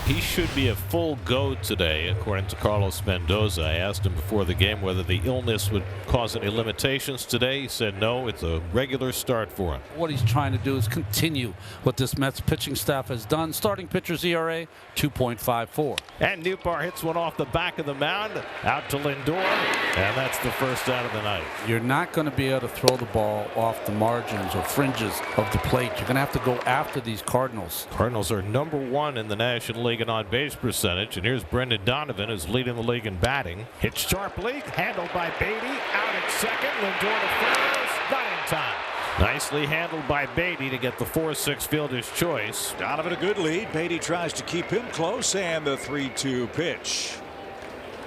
He should be a full go today, according to Carlos Mendoza. I asked him before the game whether the illness would cause any limitations today. He said no, it's a regular start for him. What he's trying to do is continue what this Mets pitching staff has done. Starting pitcher's ERA, 2.54. And Nootbaar hits one off the back of the mound, out to Lindor, and that's the first out of the night. You're not going to be able to throw the ball off the margins or fringes of the plate. You're going to have to go after these Cardinals. Cardinals are #1 in the National League in on-base percentage, and here's Brendan Donovan, who's leading the league in batting. Hit sharply, handled by Beatty, out at second, Lindor to first, not in time. Nicely handled by Beatty to get the 4-6 fielder's choice. Donovan a good lead. Beatty tries to keep him close, and the 3-2 pitch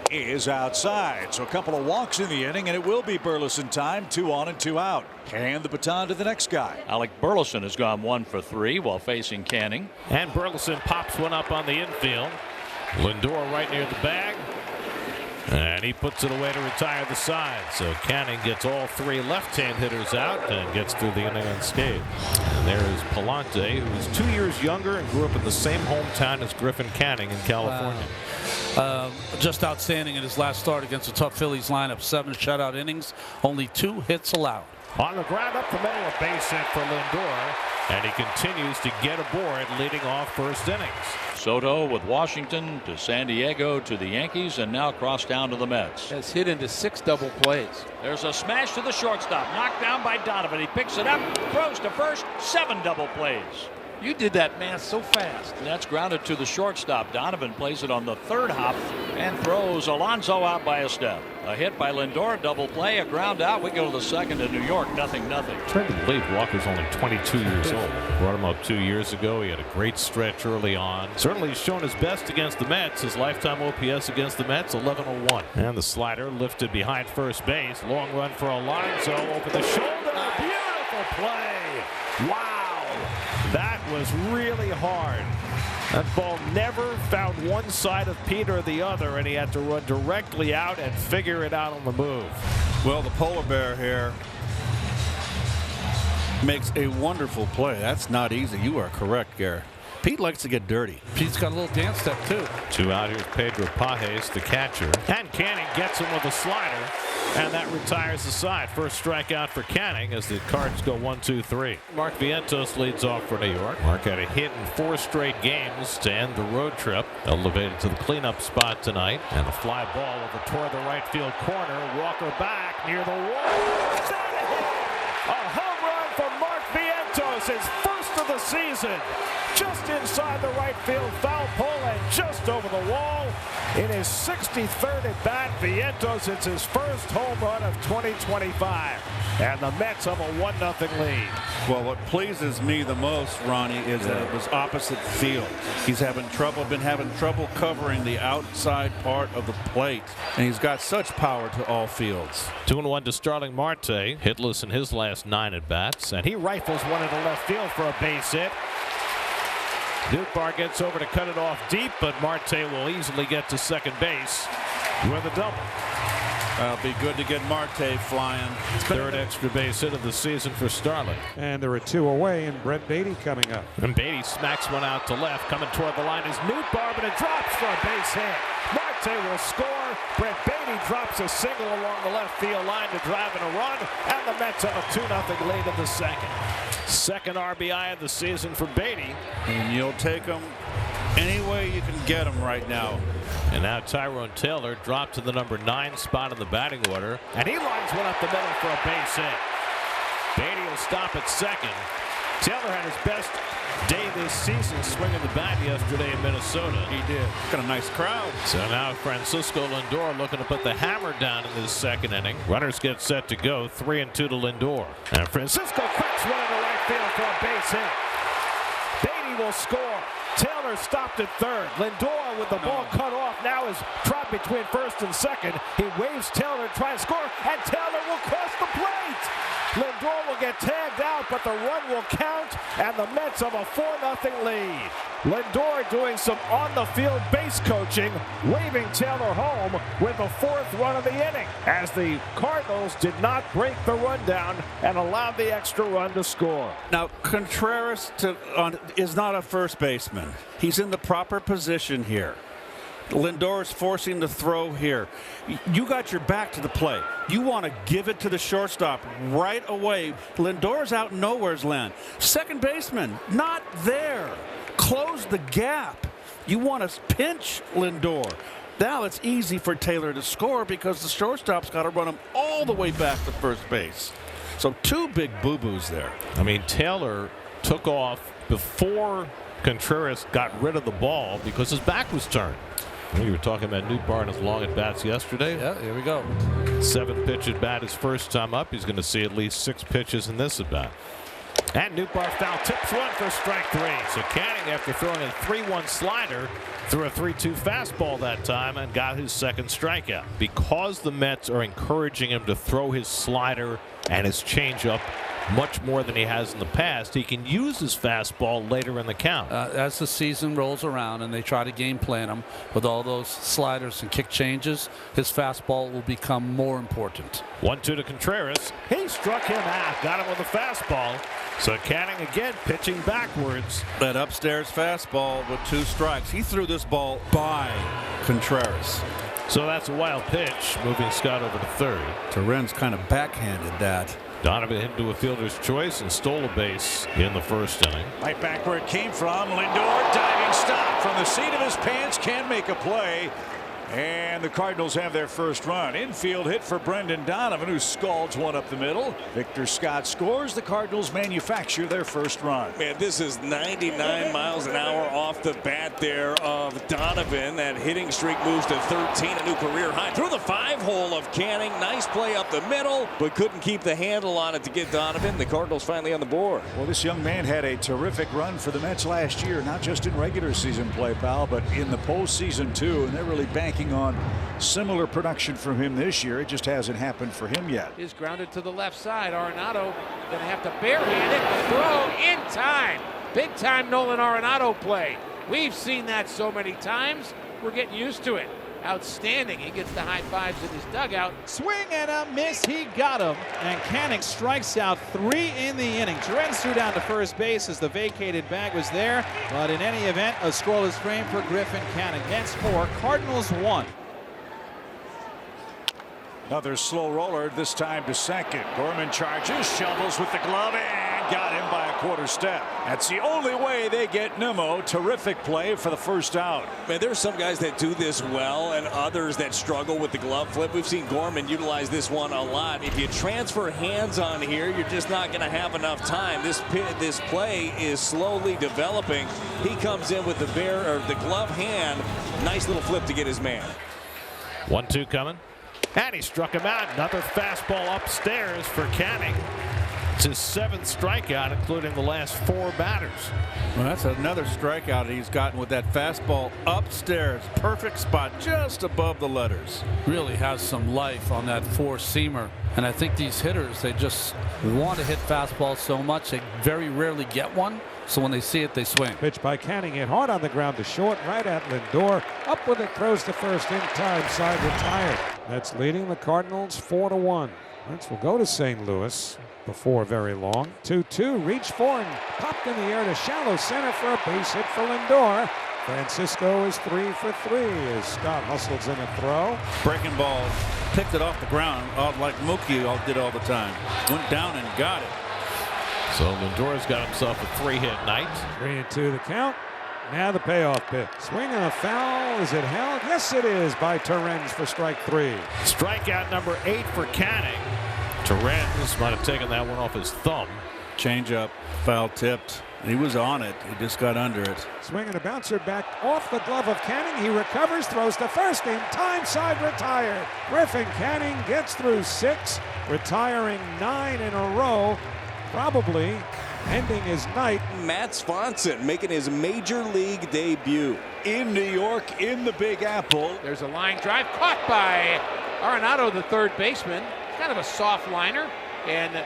is outside. So a couple of walks in the inning, and it will be Burleson time. 2 on and 2 out. Hand the baton to the next guy. Alec Burleson has gone 1 for 3 while facing Canning. And Burleson pops one up on the infield. Lindor right near the bag. And he puts it away to retire the side. So Canning gets all 3 left-hand hitters out and gets through the inning unscathed. And there is Palante, who is 2 years younger and grew up in the same hometown as Griffin Canning in California. Just outstanding in his last start against a tough Phillies lineup. 7 shutout innings, only 2 hits allowed. On the ground up the middle, a base hit for Lindor, and he continues to get aboard, leading off first innings. Soto with Washington to San Diego to the Yankees, and now cross down to the Mets. Has hit into 6 double plays. There's a smash to the shortstop, knocked down by Donovan. He picks it up, throws to first, 7 double plays. You did that, man, so fast. That's grounded to the shortstop. Donovan plays it on the 3rd hop and throws Alonso out by a step. A hit by Lindor, double play, a ground out. We go to the 2nd in New York, 0-0. It's hard to believe Walker's only 22 years old. Brought him up 2 years ago. He had a great stretch early on. Certainly shown his best against the Mets. His lifetime OPS against the Mets, 1101. And the slider lifted behind first base. Long run for Alonso over the shoulder. Beautiful play. Wow. That was really hard. That ball never found one side of Pete or the other, and he had to run directly out and figure it out on the move. Well, the polar bear here makes a wonderful play. That's not easy. You are correct, Gary. Pete likes to get dirty. Pete's got a little dance step, too. 2 out. Here's Pedro Pages, the catcher. And Canning gets him with a slider, and that retires the side. First strikeout for Canning as the Cards go 1-2-3. Mark Vientos leads off for New York. Mark had a hit in 4 straight games to end the road trip. Elevated to the cleanup spot tonight. And a fly ball over toward the right field corner. Walker back near the wall. A home run for Mark Vientos, his first of the season. Just inside the right field foul pole and just over the wall. In his 63rd at bat, Vientos hits his first home run of 2025. And the Mets have a 1-0 lead. Well, what pleases me the most, Ronnie, is that it was opposite field. He's been having trouble covering the outside part of the plate. And he's got such power to all fields. 2-1 to Starling Marte, hitless in his last 9 at bats. And he rifles one into left field for a base hit. Nootbaar gets over to cut it off deep, but Marte will easily get to second base with a double. It'll be good to get Marte flying. 3rd extra base hit of the season for Starling. And there are 2 away, and Brett Beatty coming up. And Beatty smacks one out to left. Coming toward the line is Nootbaar, but it drops for a base hit. Marte will score. Brett Beatty drops a single along the left field line to drive in a run, and the Mets have a 2-0 lead in the 2nd. 2nd RBI of the season for Beatty. And you'll take him any way you can get him right now. And now Tyrone Taylor dropped to the number 9 spot in the batting order, and he lines one up the middle for a base hit. Beatty will stop at second. Taylor had his best day this season swinging the bat yesterday in Minnesota. He did. Got a nice crowd. So now Francisco Lindor looking to put the hammer down in this 2nd inning. Runners get set to go. 3-2 to Lindor. And Francisco cracks one into right field for a base hit. Beatty will score. Taylor stopped at 3rd. Lindor with the ball cut off now is trapped between 1st and 2nd. He waves Taylor to try and score, and Taylor will cross the plate. Lindor will get tagged out, but the run will count, and the Mets have a 4-0 lead. Lindor doing some on-the-field base coaching, waving Taylor home with the 4th run of the inning, as the Cardinals did not break the rundown and allowed the extra run to score. Now, Contreras is not a first baseman. He's in the proper position here. Lindor is forcing the throw here. You got your back to the play. You want to give it to the shortstop right away. Lindor's out in nowhere's land. Second baseman, not there. Close the gap. You want to pinch Lindor. Now it's easy for Taylor to score because the shortstop's got to run him all the way back to first base. So 2 big boo-boos there. I mean, Taylor took off before Contreras got rid of the ball because his back was turned. We were talking about Nootbaar and his long at bats yesterday. Yeah, here we go. 7-pitch at bat his first time up. He's going to see at least 6 pitches in this at bat. And Nootbaar foul tips one for strike 3. So Canning, after throwing a 3-1 slider, threw a 3-2 fastball that time and got his second strikeout. Because the Mets are encouraging him to throw his slider and his changeup much more than he has in the past, he can use his fastball later in the count. As the season rolls around and they try to game plan him with all those sliders and kick changes, his fastball will become more important. 1-2 to Contreras. He struck him out. Got him with a fastball. So Canning again pitching backwards. That upstairs fastball with 2 strikes. He threw this ball by Contreras. So that's a wild pitch, moving Scott over to third. Torrens kind of backhanded that. Donovan hit into a fielder's choice and stole a base in the first inning. Right back where it came from. Lindor diving stop from the seat of his pants. Can make a play. And the Cardinals have their first run. Infield hit for Brendan Donovan, who scalds one up the middle. Victor Scott scores. The Cardinals manufacture their first run. Man, this is 99 miles an hour off the bat there of Donovan. That hitting streak moves to 13, a new career high. Through the 5-hole of Canning. Nice play up the middle, but couldn't keep the handle on it to get Donovan. The Cardinals finally on the board. Well, this young man had a terrific run for the Mets last year, not just in regular season play, pal, but in the postseason too. And they're really banking on similar production from him this year. It just hasn't happened for him yet. Is grounded to the left side. Arenado going to have to barehand it. The throw in time. Big time Nolan Arenado play. We've seen that so many times. We're getting used to it. Outstanding. He gets the high fives in his dugout. Swing and a miss. He got him. And Canning strikes out 3 in the inning. Torrens threw down to first base as the vacated bag was there. But in any event, a scoreless frame for Griffin Canning. Hence 4. Cardinals 1. Another slow roller, this time to second. Gorman charges, shovels with the glove, and got him by a quarter step. That's the only way they get Nimmo. Terrific play for the first out. Man, there's some guys that do this well and others that struggle with the glove flip. We've seen Gorman utilize this one a lot. If you transfer hands on here, you're just not going to have enough time. This play is slowly developing. He comes in with the glove hand. Nice little flip to get his man. 1-2 coming. And he struck him out. Another fastball upstairs for Canning. It's his 7th strikeout, including the last 4 batters. Well, that's another strikeout he's gotten with that fastball upstairs. Perfect spot just above the letters. Really has some life on that 4-seamer. And I think these hitters, they just want to hit fastballs so much, they very rarely get one. So when they see it, they swing. Pitch by Canning, hit hard on the ground to short, right at Lindor. Up with it, throws to first in time, side retired. That's leading the Cardinals 4-1. Mets will go to St. Louis before very long. 2-2, reach for and popped in the air to shallow center for a base hit for Lindor. Francisco is 3 for 3 as Scott hustles in a throw. Breaking ball, picked it off the ground like Mookie did all the time. Went down and got it. So Lindor's got himself a 3-hit night. 3-2 the count. Now the payoff pitch. Swing and a foul. Is it held? Yes, it is by Torrens for strike 3. Strikeout number 8 for Canning. Torrens might have taken that one off his thumb. Change up, foul tipped. He was on it. He just got under it. Swing and a bouncer back off the glove of Canning. He recovers, throws to first in time, side retired. Griffin Canning gets through 6, retiring 9 in a row. Probably ending his night. Matt Swanson making his major league debut In New York, in the Big Apple. There's a line drive caught by Arenado, the third baseman. Kind of a soft liner. And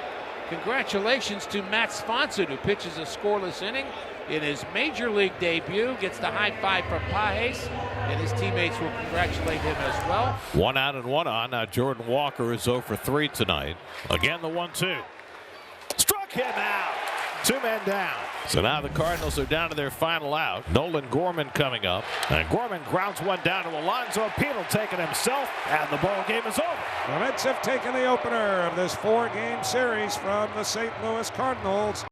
congratulations to Matt Swanson, who pitches a scoreless inning. in his major league debut. Gets the high five from Pages, and his teammates will congratulate him as well. 1 out and 1 on. Now Jordan Walker is 0 for 3 tonight. Again the 1-2. Struck him out. 2 men down. So now the Cardinals are down to their final out. Nolan Gorman coming up. And Gorman grounds one down to Alonso. Pino taking himself. And the ball game is over. The Mets have taken the opener of this 4-game series from the St. Louis Cardinals.